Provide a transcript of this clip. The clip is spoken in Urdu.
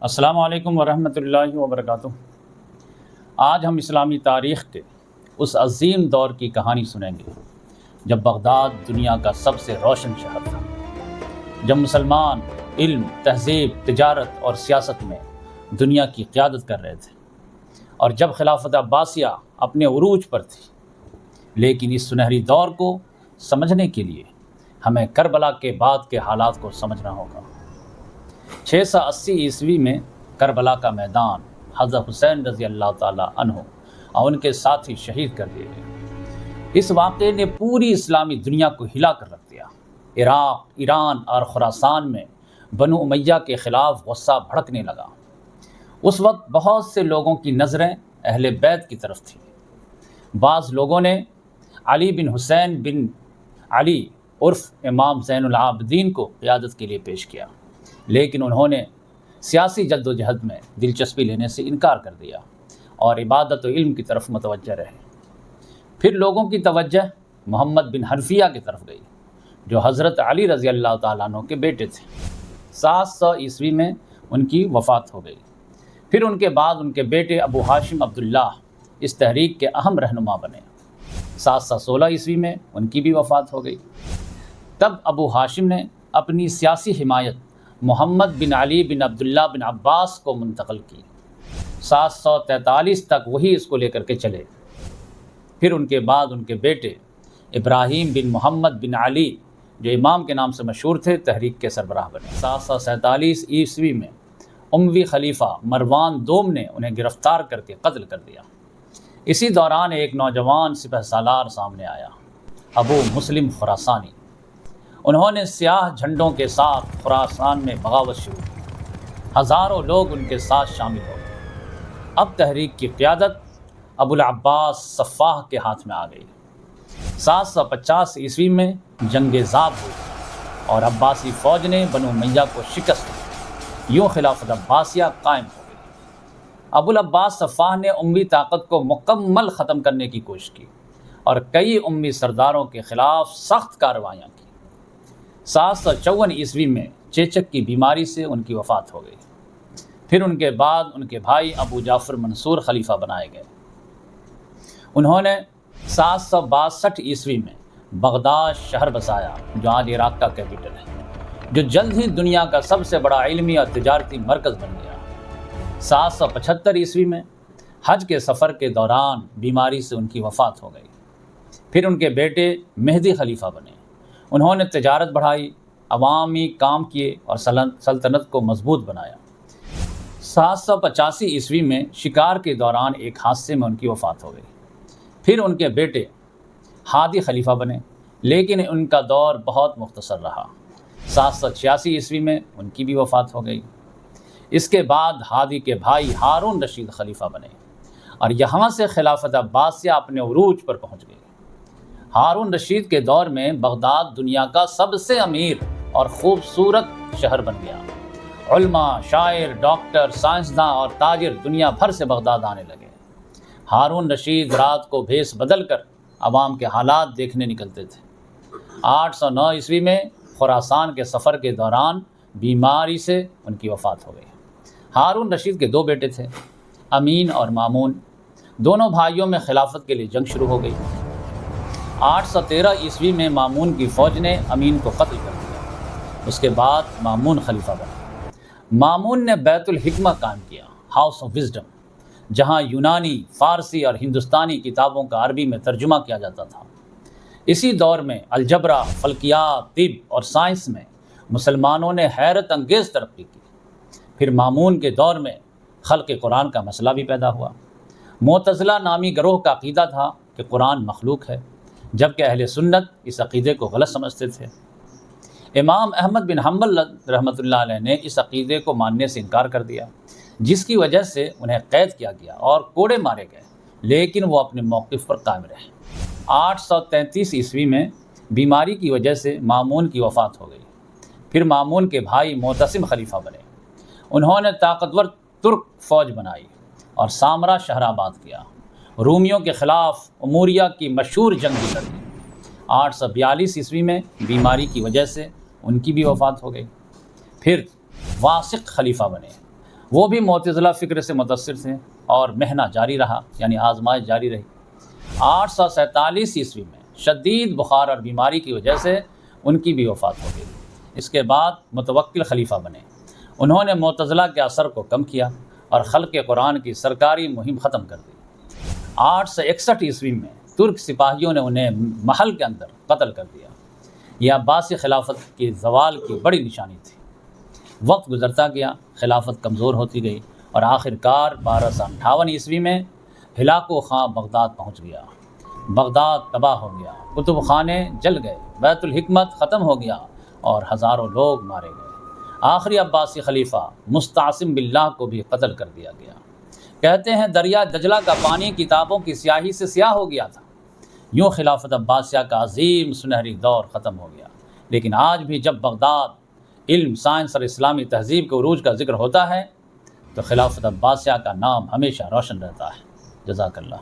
السلام علیکم ورحمۃ اللہ وبرکاتہ۔ آج ہم اسلامی تاریخ کے اس عظیم دور کی کہانی سنیں گے جب بغداد دنیا کا سب سے روشن شہر تھا، جب مسلمان علم، تہذیب، تجارت اور سیاست میں دنیا کی قیادت کر رہے تھے، اور جب خلافت عباسیہ اپنے عروج پر تھی۔ لیکن اس سنہری دور کو سمجھنے کے لیے ہمیں کربلا کے بعد کے حالات کو سمجھنا ہوگا۔ 680 عیسوی میں کربلا کا میدان حضرت حسین رضی اللہ تعالیٰ عنہ اور ان کے ساتھی شہید کر دیے گئے۔ اس واقعے نے پوری اسلامی دنیا کو ہلا کر رکھ دیا۔ عراق، ایران اور خراسان میں بنو امیہ کے خلاف غصہ بھڑکنے لگا۔ اس وقت بہت سے لوگوں کی نظریں اہل بیت کی طرف تھیں۔ بعض لوگوں نے علی بن حسین بن علی عرف امام زین العابدین کو قیادت کے لیے پیش کیا، لیکن انہوں نے سیاسی جد و جہد میں دلچسپی لینے سے انکار کر دیا اور عبادت و علم کی طرف متوجہ رہے۔ پھر لوگوں کی توجہ محمد بن حنفیہ کی طرف گئی، جو حضرت علی رضی اللہ تعالیٰ عنہ کے بیٹے تھے۔ 700 عیسوی میں ان کی وفات ہو گئی۔ پھر ان کے بعد ان کے بیٹے ابو ہاشم عبداللہ اس تحریک کے اہم رہنما بنے۔ 716 عیسوی میں ان کی بھی وفات ہو گئی۔ تب ابو ہاشم نے اپنی سیاسی حمایت محمد بن علی بن عبداللہ بن عباس کو منتقل کی۔ 743 تک وہی اس کو لے کر کے چلے۔ پھر ان کے بعد ان کے بیٹے ابراہیم بن محمد بن علی، جو امام کے نام سے مشہور تھے، تحریک کے سربراہ بنے۔ 747 عیسوی میں اموی خلیفہ مروان دوم نے انہیں گرفتار کر کے قتل کر دیا۔ اسی دوران ایک نوجوان سپہ سالار سامنے آیا، ابو مسلم خراسانی۔ انہوں نے سیاہ جھنڈوں کے ساتھ خراسان میں بغاوت شروع کی۔ ہزاروں لوگ ان کے ساتھ شامل ہو گئے۔ اب تحریک کی قیادت ابو العباس صفاح کے ہاتھ میں آ گئی۔ 750 عیسوی میں جنگ ذاب ہوئی اور عباسی فوج نے بنو امیہ کو شکست دی۔ یوں خلافت عباسیہ قائم ہو گئی۔ ابو العباس صفاح نے اموی طاقت کو مکمل ختم کرنے کی کوشش کی اور کئی اموی سرداروں کے خلاف سخت کارروائیاں کی۔ 754 عیسوی میں چیچک کی بیماری سے ان کی وفات ہو گئی۔ پھر ان کے بعد ان کے بھائی ابو جعفر منصور خلیفہ بنائے گئے۔ انہوں نے 762 عیسوی میں بغداد شہر بسایا، جو آج عراق کا کیپٹل ہے، جو جلد ہی دنیا کا سب سے بڑا علمی اور تجارتی مرکز بن گیا۔ 775 عیسوی میں حج کے سفر کے دوران بیماری سے ان کی وفات ہو گئی۔ پھر ان کے بیٹے مہدی خلیفہ بنے۔ انہوں نے تجارت بڑھائی، عوامی کام کیے اور سلطنت کو مضبوط بنایا۔ 785 عیسوی میں شکار کے دوران ایک حادثے میں ان کی وفات ہو گئی۔ پھر ان کے بیٹے ہادی خلیفہ بنے، لیکن ان کا دور بہت مختصر رہا۔ 786 عیسوی میں ان کی بھی وفات ہو گئی۔ اس کے بعد ہادی کے بھائی ہارون رشید خلیفہ بنے اور یہاں سے خلافت عباسیہ اپنے عروج پر پہنچ گئی۔ ہارون رشید کے دور میں بغداد دنیا کا سب سے امیر اور خوبصورت شہر بن گیا۔ علماء، شاعر، ڈاکٹر، سائنسداں اور تاجر دنیا بھر سے بغداد آنے لگے۔ ہارون رشید رات کو بھیس بدل کر عوام کے حالات دیکھنے نکلتے تھے۔ 809 عیسوی میں خراسان کے سفر کے دوران بیماری سے ان کی وفات ہو گئی۔ ہارون رشید کے 2 بیٹے تھے، امین اور مامون۔ دونوں بھائیوں میں خلافت کے لیے جنگ شروع ہو گئی۔ 813 عیسوی میں مامون کی فوج نے امین کو قتل کر دیا۔ اس کے بعد مامون خلیفہ بنا۔ مامون نے بیت الحکمہ قائم کیا، ہاؤس آف وزڈم، جہاں یونانی، فارسی اور ہندوستانی کتابوں کا عربی میں ترجمہ کیا جاتا تھا۔ اسی دور میں الجبرا، فلکیات، طب اور سائنس میں مسلمانوں نے حیرت انگیز ترقی کی۔ پھر مامون کے دور میں خلق قرآن کا مسئلہ بھی پیدا ہوا۔ معتزلہ نامی گروہ کا عقیدہ تھا کہ قرآن مخلوق ہے، جبکہ اہل سنت اس عقیدے کو غلط سمجھتے تھے۔ امام احمد بن حنبل رحمۃ اللہ علیہ نے اس عقیدے کو ماننے سے انکار کر دیا، جس کی وجہ سے انہیں قید کیا گیا اور کوڑے مارے گئے، لیکن وہ اپنے موقف پر قائم رہے۔ 833 عیسوی میں بیماری کی وجہ سے مامون کی وفات ہو گئی۔ پھر مامون کے بھائی معتصم خلیفہ بنے۔ انہوں نے طاقتور ترک فوج بنائی اور سامرا شہر آباد کیا۔ رومیوں کے خلاف اموریہ کی مشہور جنگ بھی لڑی۔ 842 عیسوی میں بیماری کی وجہ سے ان کی بھی وفات ہو گئی۔ پھر واسق خلیفہ بنے۔ وہ بھی معتزلہ فکر سے متاثر تھے اور محنہ جاری رہا، یعنی آزمائش جاری رہی۔ 847 عیسوی میں شدید بخار اور بیماری کی وجہ سے ان کی بھی وفات ہو گئی۔ اس کے بعد متوکل خلیفہ بنے۔ انہوں نے معتزلہ کے اثر کو کم کیا اور خلق قرآن کی سرکاری مہم ختم کر دی۔ 861 عیسوی میں ترک سپاہیوں نے انہیں محل کے اندر قتل کر دیا۔ یہ عباسی خلافت کی زوال کی بڑی نشانی تھی۔ وقت گزرتا گیا، خلافت کمزور ہوتی گئی اور آخرکار 1258 عیسوی میں ہلاکو خاں بغداد پہنچ گیا۔ بغداد تباہ ہو گیا، کتب خانے جل گئے، بیت الحکمت ختم ہو گیا اور ہزاروں لوگ مارے گئے۔ آخری عباسی خلیفہ مستعصم باللہ کو بھی قتل کر دیا گیا۔ کہتے ہیں دریا دجلہ کا پانی کتابوں کی سیاہی سے سیاہ ہو گیا تھا۔ یوں خلافت عباسیہ کا عظیم سنہری دور ختم ہو گیا۔ لیکن آج بھی جب بغداد علم، سائنس اور اسلامی تہذیب کے عروج کا ذکر ہوتا ہے تو خلافت عباسیہ کا نام ہمیشہ روشن رہتا ہے۔ جزاک اللہ۔